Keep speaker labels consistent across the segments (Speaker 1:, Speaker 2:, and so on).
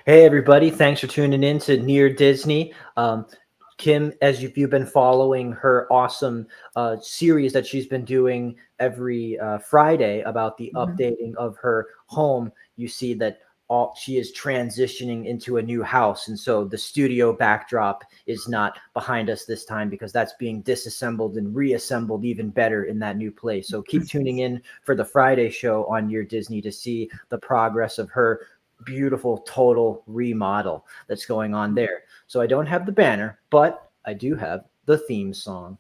Speaker 1: Hey, everybody. Thanks for tuning in to Near Disney. Kim, as you've been following her awesome series that she's been doing every Friday about the updating of her home, you see that she is transitioning into a new house. And so the studio backdrop is not behind us this time because that's being disassembled and reassembled even better in that new place. So keep tuning in for the Friday show on Near Disney to see the progress of her beautiful total remodel that's going on there. So I don't have the banner, but I do have the theme song.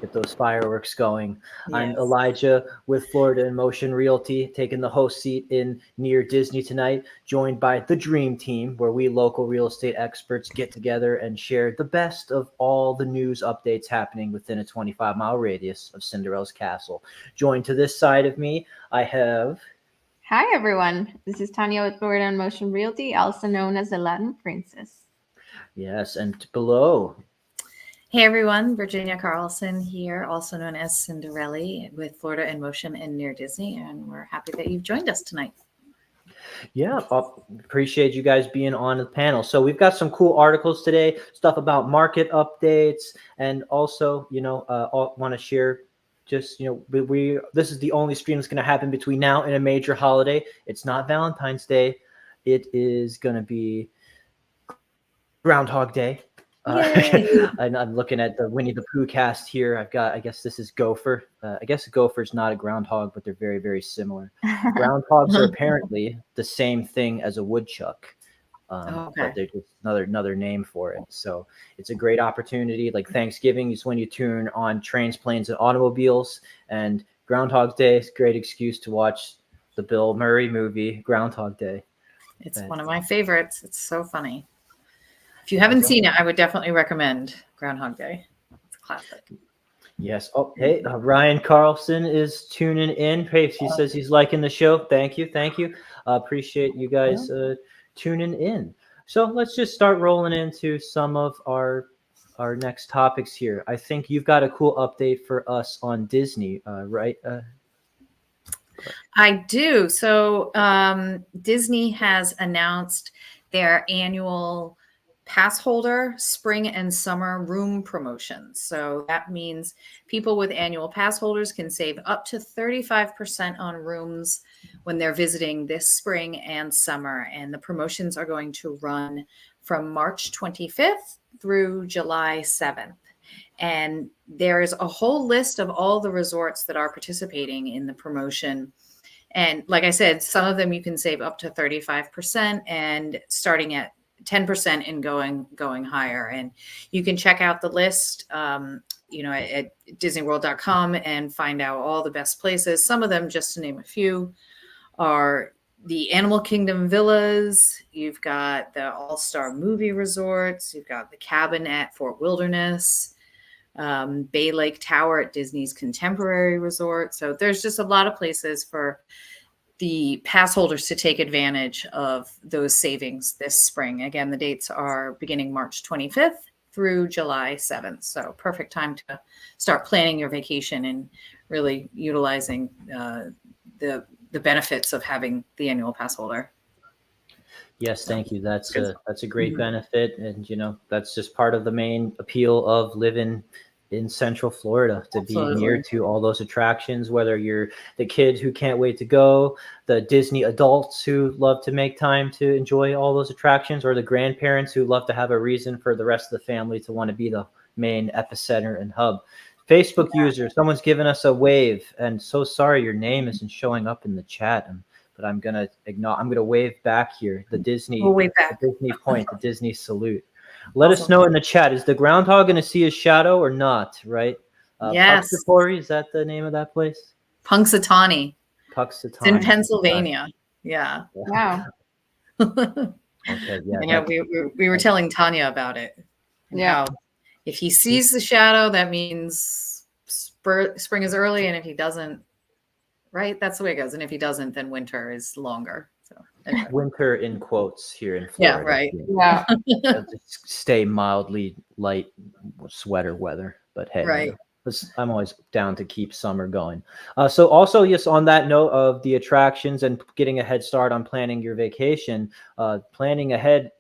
Speaker 1: Get those fireworks going. Yes. I'm Elijah with Florida in Motion Realty, taking the host seat in Near Disney tonight, joined by the Dream Team, where we local real estate experts get together and share the best of all the news updates happening within a 25-mile radius of Cinderella's castle. Joined to this side of me, I have...
Speaker 2: Hi, everyone. This is Tanya with Florida in Motion Realty, also known as the Latin Princess.
Speaker 1: Yes, and below...
Speaker 3: Hey everyone, Virginia Carlson here, also known as Cinderella with Florida in Motion and Near Disney, and we're happy that you've joined us tonight.
Speaker 1: Yeah, appreciate you guys being on the panel. So we've got some cool articles today, stuff about market updates, and also, want to share just, this is the only stream that's going to happen between now and a major holiday. It's not Valentine's Day. It is going to be Groundhog Day. And I'm looking at the Winnie the Pooh cast here. I've got, I guess this is Gopher. I guess a gopher is not a groundhog, but they're very, very similar. Groundhogs are apparently the same thing as a woodchuck, but they're just another name for it. So it's a great opportunity. Like Thanksgiving is when you tune on Trains, Planes, and Automobiles, and Groundhog Day is a great excuse to watch the Bill Murray movie Groundhog Day.
Speaker 3: It's one of my favorites. It's so funny. If you haven't seen it, I would definitely recommend Groundhog Day. It's a classic.
Speaker 1: Yes. Oh, hey, Ryan Carlson is tuning in. Hey, he says he's liking the show. Thank you. Appreciate you guys tuning in. So let's just start rolling into some of our next topics here. I think you've got a cool update for us on Disney, right?
Speaker 3: I do. So Disney has announced their annual pass holder spring and summer room promotions. So that means people with annual pass holders can save up to 35% on rooms when they're visiting this spring and summer. And the promotions are going to run from March 25th through July 7th. And there is a whole list of all the resorts that are participating in the promotion. And like I said, some of them you can save up to 35% and starting at 10% and going higher. And you can check out the list, at disneyworld.com and find out all the best places. Some of them, just to name a few, are the Animal Kingdom villas. You've got the All-Star Movie Resorts. You've got the Cabin at Fort Wilderness, Bay Lake Tower at Disney's Contemporary Resort. So there's just a lot of places for the pass holders to take advantage of those savings this spring. Again, the dates are beginning March 25th through July 7th. So perfect time to start planning your vacation and really utilizing the benefits of having the annual pass holder.
Speaker 1: Yes, thank you. That's a great benefit. And, that's just part of the main appeal of living in Central Florida, to be near to all those attractions, whether you're the kid who can't wait to go, the Disney adults who love to make time to enjoy all those attractions, or the grandparents who love to have a reason for the rest of the family to want to be the main epicenter and hub. Facebook user, someone's given us a wave, and so sorry your name isn't showing up in the chat. But I'm gonna wave back here. The Disney, the Disney point, the Disney salute. Let us know in the chat. Is the groundhog going to see his shadow or not? Right?
Speaker 3: Yes.
Speaker 1: Punxsutawney, is that the name of that place?
Speaker 3: Punxsutawney.
Speaker 1: It's
Speaker 3: in Pennsylvania. Yeah.
Speaker 2: Wow.
Speaker 1: Okay. Yeah.
Speaker 3: We were telling Tanya about it.
Speaker 2: Yeah.
Speaker 3: How if he sees the shadow, that means spring is early, and if he doesn't, right? That's the way it goes. And if he doesn't, then winter is longer. So anyway.
Speaker 1: Winter in quotes here in Florida.
Speaker 3: Yeah, right.
Speaker 2: Yeah.
Speaker 1: Stay mildly light sweater weather, but hey.
Speaker 3: Right.
Speaker 1: I'm always down to keep summer going. So also, yes, on that note of the attractions and getting a head start on planning your vacation, planning ahead,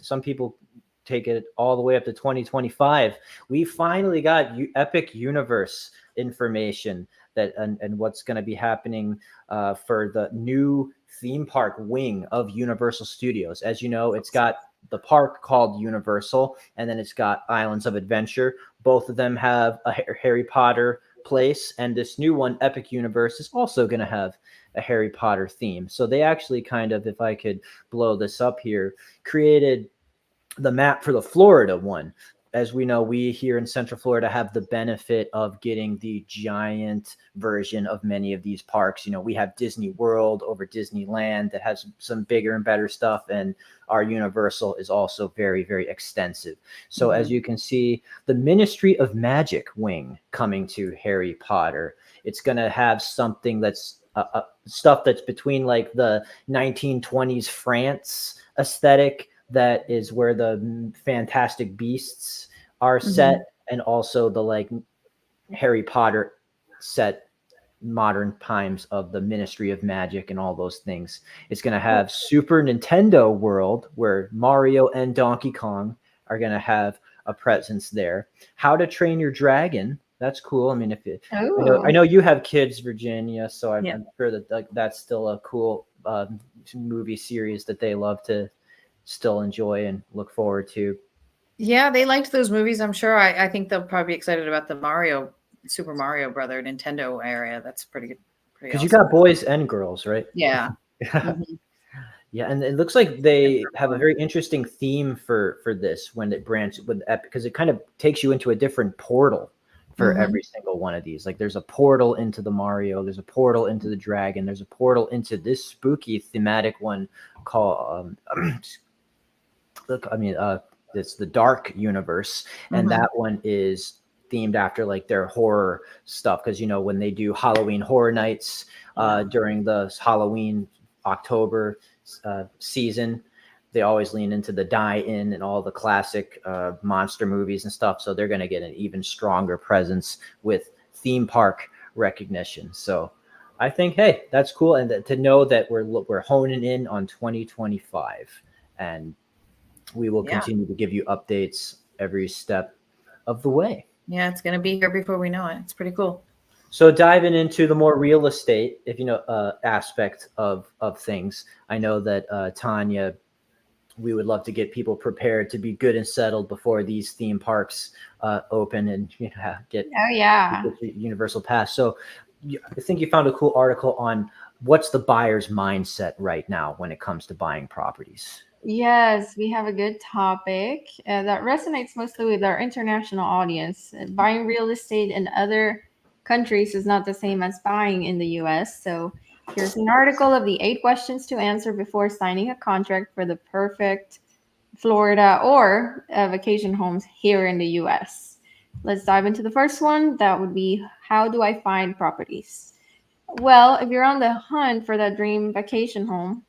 Speaker 1: some people take it all the way up to 2025. We finally got Epic Universe information and what's going to be happening for the new theme park wing of Universal Studios. As you know, it's got the park called Universal, and then it's got Islands of Adventure. Both of them have a Harry Potter place, and this new one, Epic Universe, is also going to have a Harry Potter theme. So they actually kind of, if I could blow this up here, created the map for the Florida one. As we know, we here in Central Florida have the benefit of getting the giant version of many of these parks. You know, we have Disney World over Disneyland that has some bigger and better stuff, and our Universal is also very, very extensive. So as you can see, the Ministry of Magic wing coming to Harry Potter, it's going to have something that's stuff that's between like the 1920s France aesthetic, that is where the Fantastic Beasts are set, and also the like Harry Potter set modern times of the Ministry of Magic and all those things. It's going to have Super Nintendo World, where Mario and Donkey Kong are going to have a presence there. How to Train Your Dragon. That's cool. I mean, I know you have kids, Virginia, so I'm sure that that's still a cool movie series that they love to still enjoy and look forward to.
Speaker 3: Yeah, they liked those movies. I'm sure. I think they'll probably be excited about the Super Mario Brother Nintendo area. That's pretty good.
Speaker 1: Because you got boys and girls, right?
Speaker 3: Yeah.
Speaker 1: Yeah, and it looks like they have a very interesting theme for this when it branches with Epic, because it kind of takes you into a different portal for every single one of these. Like there's a portal into the Mario, there's a portal into the Dragon, there's a portal into this spooky thematic one called it's the Dark Universe, and that one is themed after like their horror stuff, because you know when they do Halloween Horror Nights during the Halloween October season, they always lean into the die-in and all the classic monster movies and stuff, so they're going to get an even stronger presence with theme park recognition. So I think, hey, that's cool, and to know that we're honing in on 2025, and we will continue to give you updates every step of the way.
Speaker 3: Yeah, it's going to be here before we know it. It's pretty cool.
Speaker 1: So diving into the more real estate, aspect of things, I know that Tanya, we would love to get people prepared to be good and settled before these theme parks open and get Universal Pass. So I think you found a cool article on what's the buyer's mindset right now when it comes to buying properties.
Speaker 2: Yes, we have a good topic that resonates mostly with our international audience. Buying real estate in other countries is not the same as buying in the US. So here's an article of the 8 questions to answer before signing a contract for the perfect Florida or vacation homes here in the US. Let's dive into the first one. That would be, how do I find properties? Well, if you're on the hunt for that dream vacation home,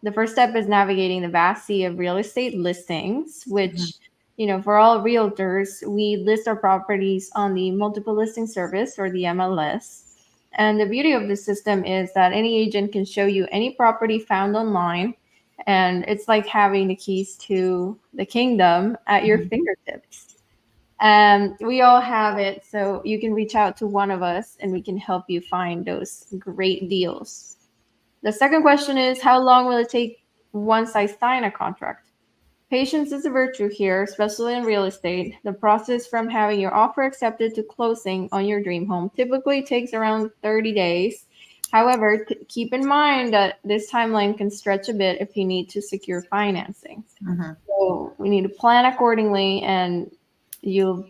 Speaker 2: the first step is navigating the vast sea of real estate listings, which, for all realtors, we list our properties on the multiple listing service, or the MLS. And the beauty of the system is that any agent can show you any property found online, and it's like having the keys to the kingdom at your fingertips. We all have it, so you can reach out to one of us and we can help you find those great deals. The second question is, how long will it take once I sign a contract? Patience is a virtue here, especially in real estate. The process from having your offer accepted to closing on your dream home typically takes around 30 days. However, keep in mind that this timeline can stretch a bit if you need to secure financing. So we need to plan accordingly, and you'll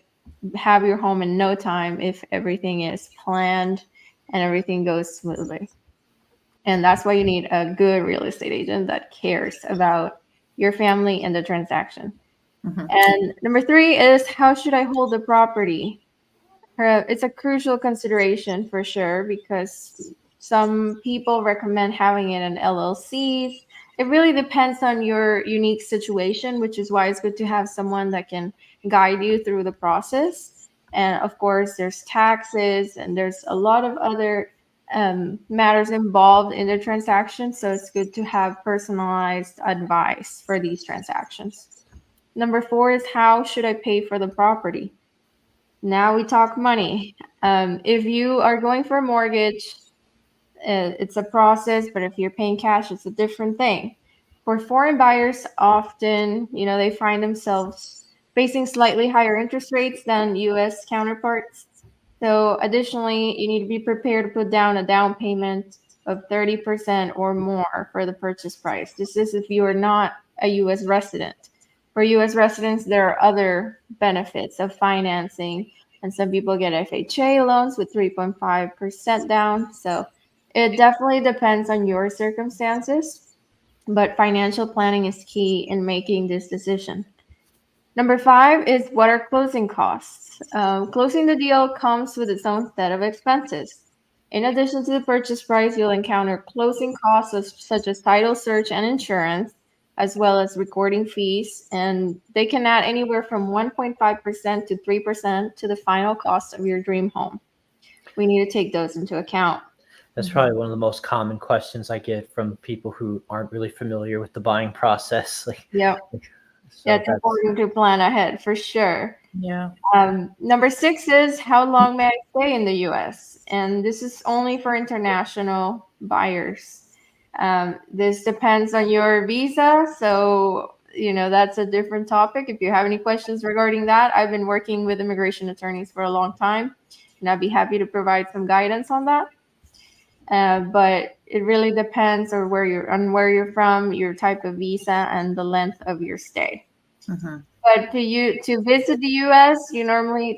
Speaker 2: have your home in no time if everything is planned and everything goes smoothly. And that's why you need a good real estate agent that cares about your family and the transaction. And number 3 is, how should I hold the property? It's a crucial consideration for sure, because some people recommend having it in LLCs. It really depends on your unique situation, which is why it's good to have someone that can guide you through the process. And of course, there's taxes and there's a lot of other matters involved in the transaction. So it's good to have personalized advice for these transactions. Number 4 is, how should I pay for the property? Now we talk money. If you are going for a mortgage, it's a process, but if you're paying cash, it's a different thing. For foreign buyers, often, they find themselves facing slightly higher interest rates than U.S. counterparts. So additionally, you need to be prepared to put down a down payment of 30% or more for the purchase price. This is if you are not a U.S. resident. For U.S. residents, there are other benefits of financing, and some people get FHA loans with 3.5% down. So it definitely depends on your circumstances, but financial planning is key in making this decision. Number 5 is, what are closing costs? Closing the deal comes with its own set of expenses. In addition to the purchase price, you'll encounter closing costs such as title search and insurance, as well as recording fees, and they can add anywhere from 1.5% to 3% to the final cost of your dream home. We need to take those into account.
Speaker 1: That's probably one of the most common questions I get from people who aren't really familiar with the buying process.
Speaker 2: Yep.
Speaker 1: So
Speaker 2: it's important to plan ahead for sure.
Speaker 3: Yeah.
Speaker 2: Number 6 is, how long may I stay in the U.S.? And this is only for international buyers. This depends on your visa. So, that's a different topic. If you have any questions regarding that, I've been working with immigration attorneys for a long time, and I'd be happy to provide some guidance on that. But it really depends on where you're from, your type of visa, and the length of your stay.
Speaker 3: Mm-hmm.
Speaker 2: But to visit the U.S.,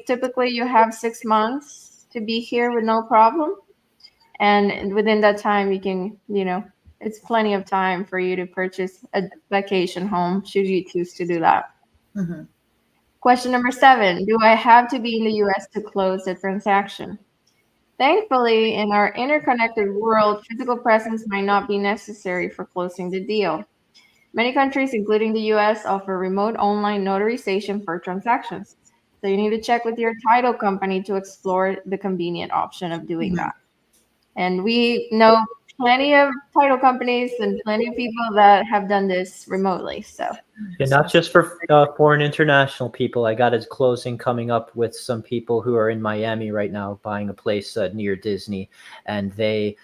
Speaker 2: typically you have 6 months to be here with no problem, and within that time you can, it's plenty of time for you to purchase a vacation home should you choose to do that.
Speaker 3: Mm-hmm.
Speaker 2: Question number 7: do I have to be in the U.S. to close the transaction? Thankfully, in our interconnected world, physical presence might not be necessary for closing the deal. Many countries, including the U.S., offer remote online notarization for transactions. So you need to check with your title company to explore the convenient option of doing that. And we know plenty of title companies and plenty of people that have done this remotely. So
Speaker 1: yeah, not just for foreign international people. I got a closing coming up with some people who are in Miami right now buying a place near Disney, and they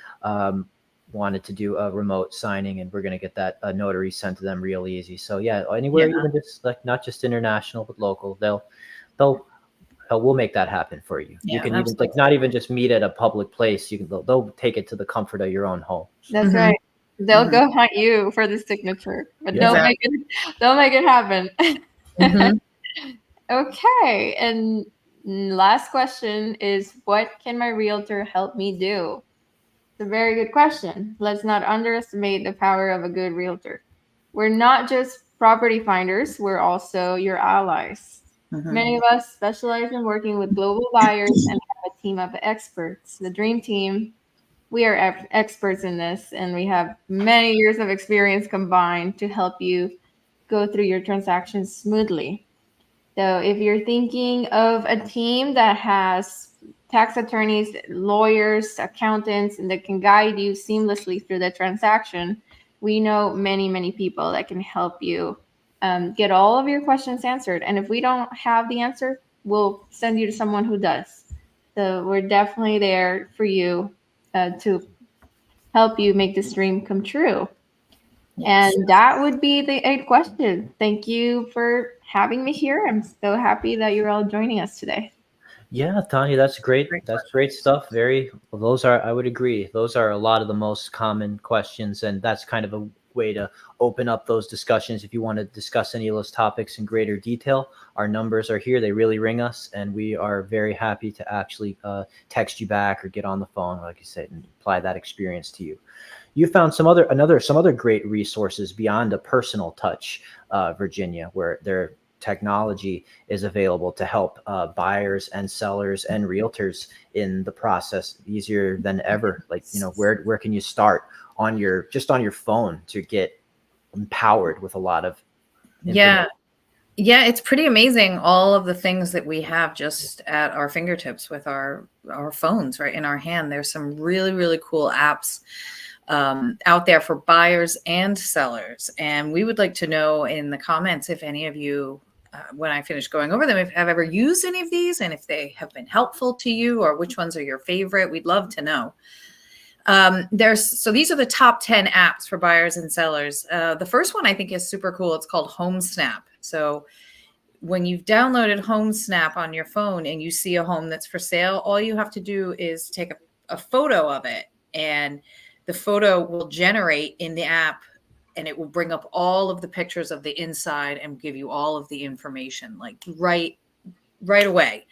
Speaker 1: wanted to do a remote signing, and we're going to get that notary sent to them real easy. So yeah, anywhere, even just not just international but local, we'll make that happen for you.
Speaker 3: Yeah,
Speaker 1: you can even not even just meet at a public place. They'll take it to the comfort of your own home.
Speaker 2: That's right. They'll go hunt you for the signature, but
Speaker 1: Yeah.
Speaker 2: they'll make it happen.
Speaker 3: Mm-hmm.
Speaker 2: Okay, and last question is, what can my realtor help me do? It's a very good question. Let's not underestimate the power of a good realtor. We're not just property finders, we're also your allies.
Speaker 3: Mm-hmm.
Speaker 2: Many of us specialize in working with global buyers and have a team of experts. The Dream Team, we are experts in this, and we have many years of experience combined to help you go through your transactions smoothly. So if you're thinking of a team that has tax attorneys, lawyers, accountants, and that can guide you seamlessly through the transaction, we know many, many people that can help you get all of your questions answered. And if we don't have the answer, we'll send you to someone who does. So we're definitely there for you to help you make this dream come true.
Speaker 3: Yes.
Speaker 2: And that would be the 8 questions. Thank you for having me here. I'm so happy that you're all joining us today.
Speaker 1: Yeah, Tanya, that's great. That's great stuff. I would agree. Those are a lot of the most common questions, and that's kind of a way to open up those discussions. If you want to discuss any of those topics in greater detail, our numbers are here. They really ring us, and we are very happy to actually text you back or get on the phone, like you said, and apply that experience to you. You found some other great resources beyond a personal touch, Virginia, where their technology is available to help buyers and sellers and realtors in the process easier than ever. Where can you start on your phone to get empowered with a lot of information?
Speaker 3: Yeah. Yeah, it's pretty amazing all of the things that we have just at our fingertips with our phones right in our hand. There's some really, really cool apps out there for buyers and sellers. And we would like to know in the comments if any of you, when I finish going over them, if have ever used any of these and if they have been helpful to you or which ones are your favorite. We'd love to know. So these are the top 10 apps for buyers and sellers. The first one I think is super cool. It's called HomeSnap. So when you've downloaded HomeSnap on your phone and you see a home that's for sale, all you have to do is take a photo of it, and the photo will generate in the app, and it will bring up all of the pictures of the inside and give you all of the information like right away.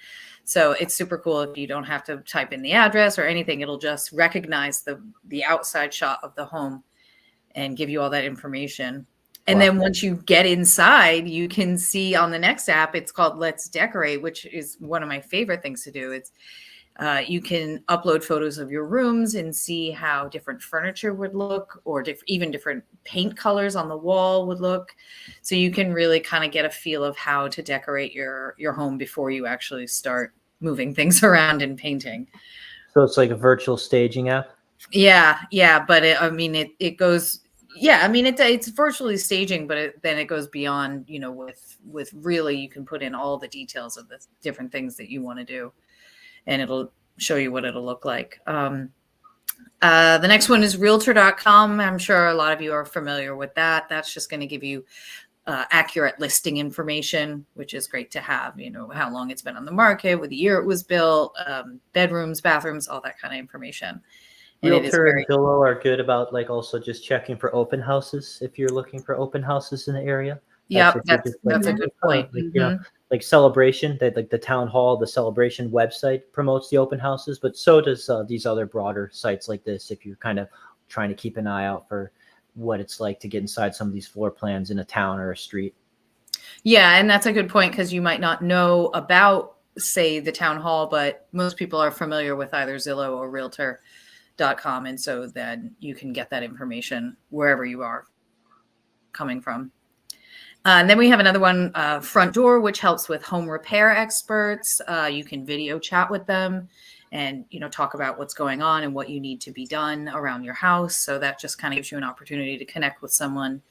Speaker 3: So it's super cool. If you don't have to type in the address or anything, it'll just recognize the outside shot of the home and give you all that information. And then once you get inside, you can see on the next app, it's called Let's Decorate, which is one of my favorite things to do. It's you can upload photos of your rooms and see how different furniture would look, or even different paint colors on the wall would look. So you can really kind of get a feel of how to decorate your home before you actually start moving things around and painting.
Speaker 1: So it's like a virtual staging app?
Speaker 3: Yeah. But it goes... Yeah, I mean, it's virtually staging, but then it goes beyond, with really, you can put in all the details of the different things that you want to do, and it'll show you what it'll look like. The next one is Realtor.com. I'm sure a lot of you are familiar with that. That's just going to give you accurate listing information, which is great to have, how long it's been on the market, what the year it was built, bedrooms, bathrooms, all that kind of information.
Speaker 1: Realtor and Zillow are good about like also just checking for open houses if you're looking for open houses in the area.
Speaker 3: Yeah, that's a good point.
Speaker 1: Like, like Celebration, that like the town hall, the Celebration website promotes the open houses, but so does these other broader sites like this. If you're kind of trying to keep an eye out for what it's like to get inside some of these floor plans in a town or a street.
Speaker 3: Yeah, and that's a good point, because you might not know about, say, the town hall, but most people are familiar with either Zillow or Realtor.com, and so then you can get that information wherever you are coming from. And then we have another one, Front Door, which helps with home repair experts. You can video chat with them and talk about what's going on and what you need to be done around your house. So that just kind of gives you an opportunity to connect with someone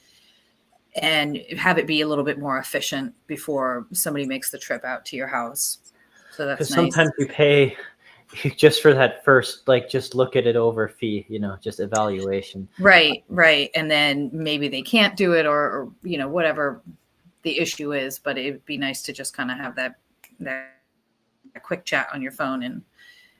Speaker 3: and have it be a little bit more efficient before somebody makes the trip out to your house. So that's nice.
Speaker 1: Sometimes you pay just for that first, like, just look at it over fee, just evaluation.
Speaker 3: Right. And then maybe they can't do it or whatever the issue is, but it'd be nice to just kind of have that quick chat on your phone, and,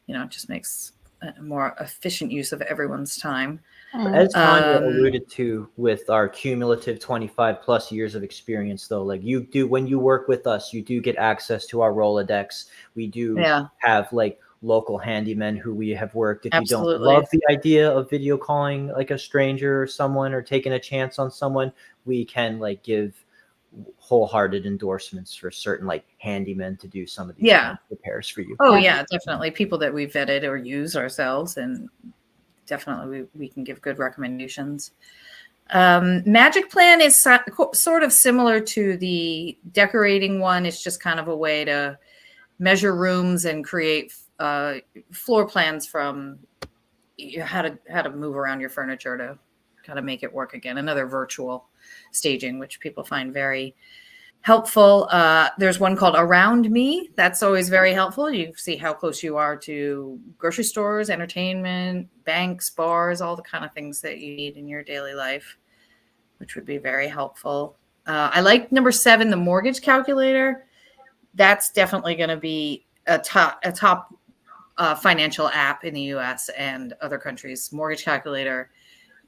Speaker 3: it just makes a more efficient use of everyone's time.
Speaker 1: As Tanya alluded to with our cumulative 25 plus years of experience, though, like you do, when you work with us, you do get access to our Rolodex. We do have like local handymen who we have worked. If you don't love the idea of video calling like a stranger or someone, or taking a chance on someone, we can like give wholehearted endorsements for certain like handymen to do some of these repairs for you.
Speaker 3: Oh yeah, definitely. People that we've vetted or use ourselves, and definitely we can give good recommendations. Magic Plan is sort of similar to the decorating one. It's just kind of a way to measure rooms and create floor plans from how to move around your furniture to kind of make it work again. Another virtual staging, which people find very helpful. There's one called Around Me. That's always very helpful. You see how close you are to grocery stores, entertainment, banks, bars, all the kind of things that you need in your daily life, which would be very helpful. I like number 7, the mortgage calculator. That's definitely going to be a top financial app in the US and other countries. Mortgage calculator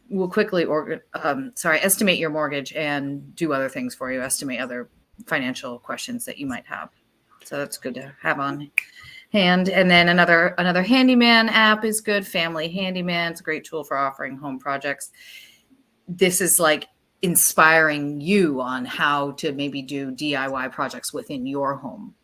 Speaker 3: will quickly estimate your mortgage and do other things for you, estimate other financial questions that you might have. So that's good to have on hand. And then another handyman app is good. Family Handyman. It's a great tool for offering home projects. This is like inspiring you on how to maybe do DIY projects within your home.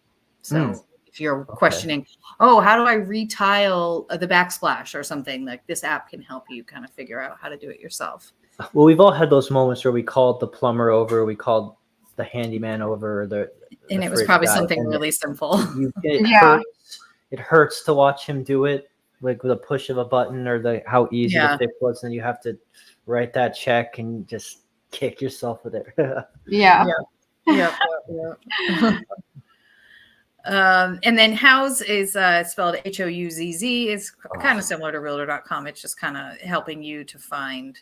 Speaker 3: So if you're questioning, how do I retile the backsplash or something, like this app can help you kind of figure out how to do it yourself.
Speaker 1: Well, we've all had those moments where we called the plumber over, we called the handyman over, or
Speaker 3: And
Speaker 1: the
Speaker 3: it was
Speaker 1: fridge
Speaker 3: probably
Speaker 1: guy,
Speaker 3: something
Speaker 1: and
Speaker 3: really simple.
Speaker 1: it
Speaker 2: Yeah.
Speaker 1: hurts. It hurts to watch him do it, like with a push of a button, or how easy
Speaker 3: Yeah.
Speaker 1: the fix was, and you have to write that check and just kick yourself with it.
Speaker 2: Yeah.
Speaker 3: Yep. And then Houzz is spelled HOUZZ. It's kind of similar to Realtor.com. It's just kind of helping you to find,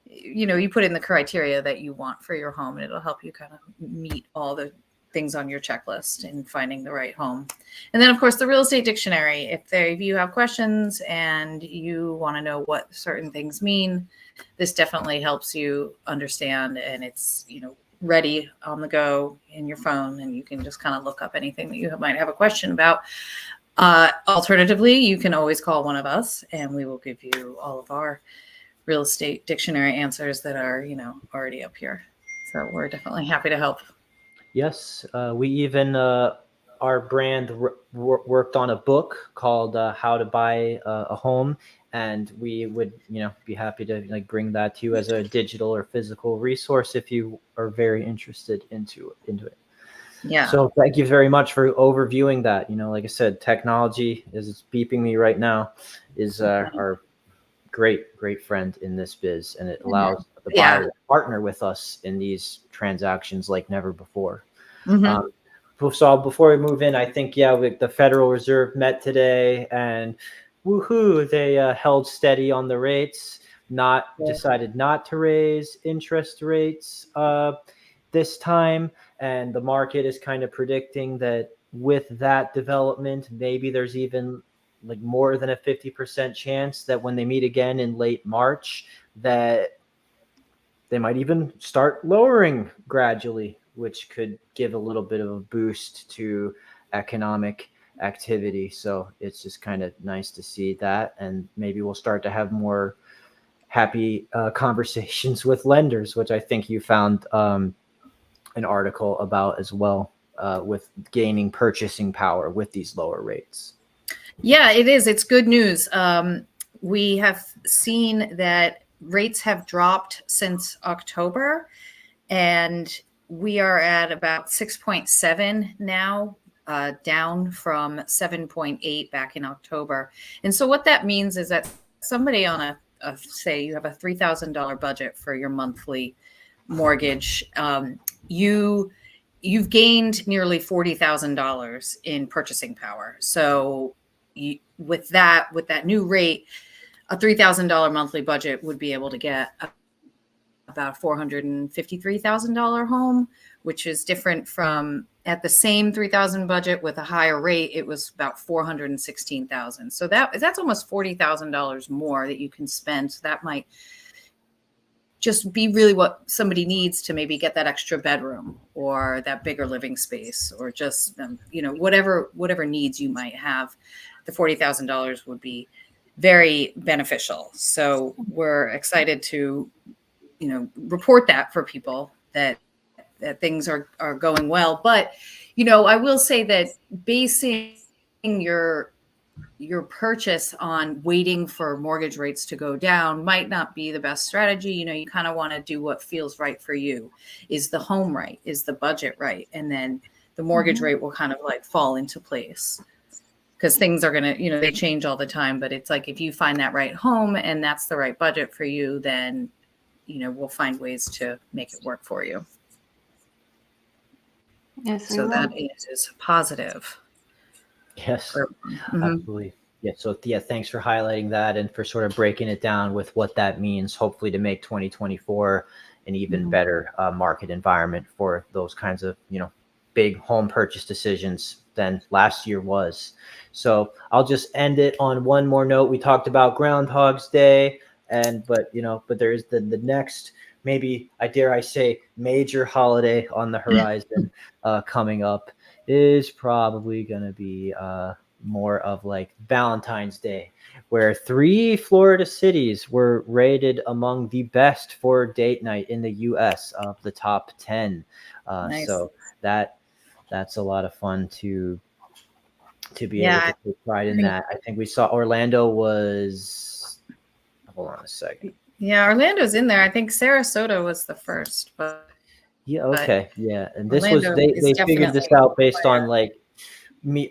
Speaker 3: you put in the criteria that you want for your home, and it'll help you kind of meet all the things on your checklist in finding the right home. And then, of course, the Real Estate Dictionary. If you have questions and you want to know what certain things mean, this definitely helps you understand, and it's, ready on the go in your phone, and you can just kind of look up anything that you might have a question about. Alternatively, you can always call one of us, and we will give you all of our Real Estate Dictionary answers that are, already up here. So we're definitely happy to help.
Speaker 1: Yes, we even our brand worked on a book called "How to Buy a Home," and we would, be happy to bring that to you as a digital or physical resource if you are very interested into it.
Speaker 3: Yeah.
Speaker 1: So thank you very much for overviewing that. Like I said, technology is beeping me right now, is our great friend in this biz, and it allows the buyer to partner with us in these transactions like never before. So before we move in, I think the Federal Reserve met today, and woohoo, they held steady on the rates. Decided not to raise interest rates this time, and the market is kind of predicting that with that development, maybe there's even more than a 50% chance that when they meet again in late March, that they might even start lowering gradually, which could give a little bit of a boost to economic activity. So it's just kind of nice to see that, and maybe we'll start to have more happy conversations with lenders, which I think you found an article about as well, with gaining purchasing power with these lower rates.
Speaker 3: Yeah, it is. It's good news. We have seen that rates have dropped since October, and we are at about 6.7 now, down from 7.8 back in October. And so what that means is that somebody on say you have a $3,000 budget for your monthly mortgage, you've gained nearly $40,000 in purchasing power. So with that new rate, a $3,000 monthly budget would be able to get about $453,000 home, which is different from at the same $3,000 budget with a higher rate. It was about $416,000. So that's almost $40,000 more that you can spend. So that might just be really what somebody needs to maybe get that extra bedroom or that bigger living space, or just, whatever needs you might have. The $40,000 would be very beneficial. So we're excited to, report that for people that things are going well. But, I will say that basing your purchase on waiting for mortgage rates to go down might not be the best strategy. You kind of want to do what feels right for you. Is the home right? Is the budget right? And then the mortgage rate will kind of fall into place, because things are going to, they change all the time. But it's like, if you find that right home and that's the right budget for you, then, we'll find ways to make it work for you.
Speaker 2: Yes,
Speaker 3: so that is positive.
Speaker 1: Yes, absolutely. Yeah. So thanks for highlighting that and for sort of breaking it down with what that means, hopefully to make 2024 an even better market environment for those kinds of, big home purchase decisions than last year was. So I'll just end it on one more note. We talked about Groundhog's Day, but there is the next, maybe I dare I say, major holiday on the horizon coming up is probably going to be more of like Valentine's Day, where 3 Florida cities were rated among the best for date night in the U.S. of the top 10.
Speaker 3: Nice.
Speaker 1: So that's a lot of fun to be able to take pride in that. I think we saw Orlando was, hold on a second.
Speaker 3: Yeah, Orlando's in there. I think Sarasota was the first, but
Speaker 1: Yeah.
Speaker 3: But
Speaker 1: Okay. Yeah. And this was
Speaker 3: Orlando is
Speaker 1: they figured this
Speaker 3: definitely
Speaker 1: out based
Speaker 3: higher.
Speaker 1: on like me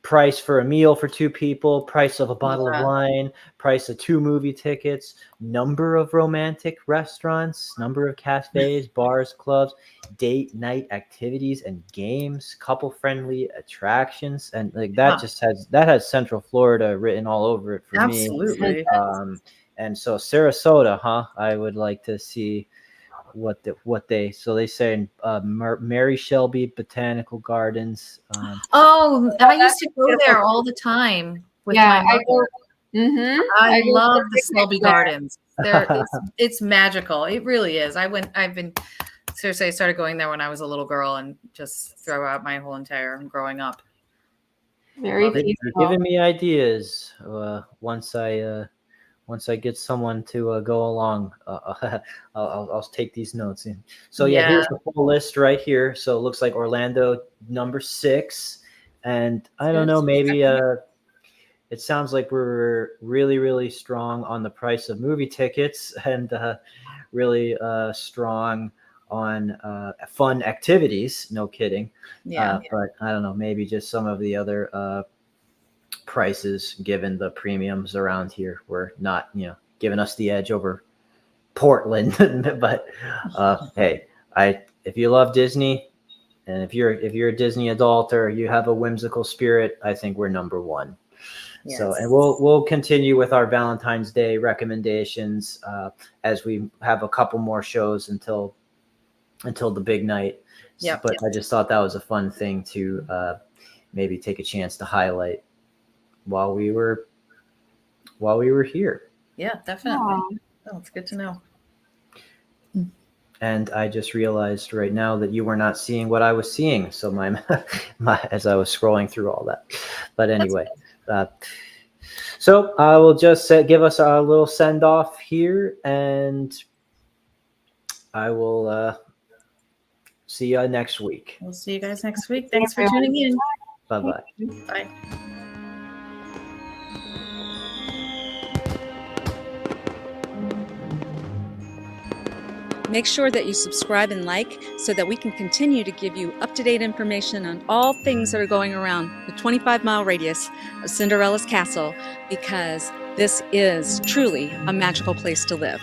Speaker 1: price for a meal for 2 people, price of a bottle of
Speaker 3: Yeah.
Speaker 1: wine, price of 2 movie tickets, number of romantic restaurants, number of cafes, bars, clubs, date night activities and games, couple friendly attractions, and like that
Speaker 3: Huh.
Speaker 1: has Central Florida written all over it for me.
Speaker 3: Absolutely.
Speaker 1: And so Sarasota, huh? I would like to see what they so they say Mary Shelby Botanical Gardens.
Speaker 3: Oh, I
Speaker 2: that's
Speaker 3: used to
Speaker 2: a
Speaker 3: go
Speaker 2: beautiful
Speaker 3: there all the time with
Speaker 2: Yeah,
Speaker 3: my
Speaker 2: I go.
Speaker 3: mother.
Speaker 2: Mm-hmm.
Speaker 3: I
Speaker 2: I go
Speaker 3: love
Speaker 2: for
Speaker 3: the
Speaker 2: picnic
Speaker 3: Shelby
Speaker 2: there.
Speaker 3: Gardens. It's magical. It really is. I've been seriously, I started going there when I was a little girl and just throughout my whole entire growing up.
Speaker 2: Very
Speaker 3: Love it.
Speaker 1: You're
Speaker 2: peaceful.
Speaker 1: giving me ideas. Once I get someone to go along, I'll take these notes in. So yeah,
Speaker 3: Yeah.
Speaker 1: here's the full list right here. So it looks like Orlando number 6, and I don't know, maybe it sounds like we're really really strong on the price of movie tickets and really strong on fun activities. No kidding.
Speaker 3: Yeah.
Speaker 1: But I don't know, maybe just some of the other prices, given the premiums around here, were not giving us the edge over Portland. But hey, if you love Disney and if you're a Disney adult or you have a whimsical spirit, I think we're number 1.
Speaker 3: Yes.
Speaker 1: So, and we'll continue with our Valentine's Day recommendations as we have a couple more shows until the big night.
Speaker 3: Yep.
Speaker 1: But I just thought that was a fun thing to maybe take a chance to highlight while we were here.
Speaker 3: Yeah, definitely.
Speaker 2: Aw.
Speaker 3: Oh, it's good to know.
Speaker 1: And I just realized right now that you were not seeing what I was seeing. So my as I was scrolling through all that. But anyway, so I will just give us a little send off here, and I will see you next week.
Speaker 3: We'll see you guys next week. Thanks for tuning in.
Speaker 1: Bye-bye.
Speaker 3: Bye.
Speaker 4: Make sure that you subscribe and like so that we can continue to give you up-to-date information on all things that are going around the 25-mile radius of Cinderella's castle, because this is truly a magical place to live.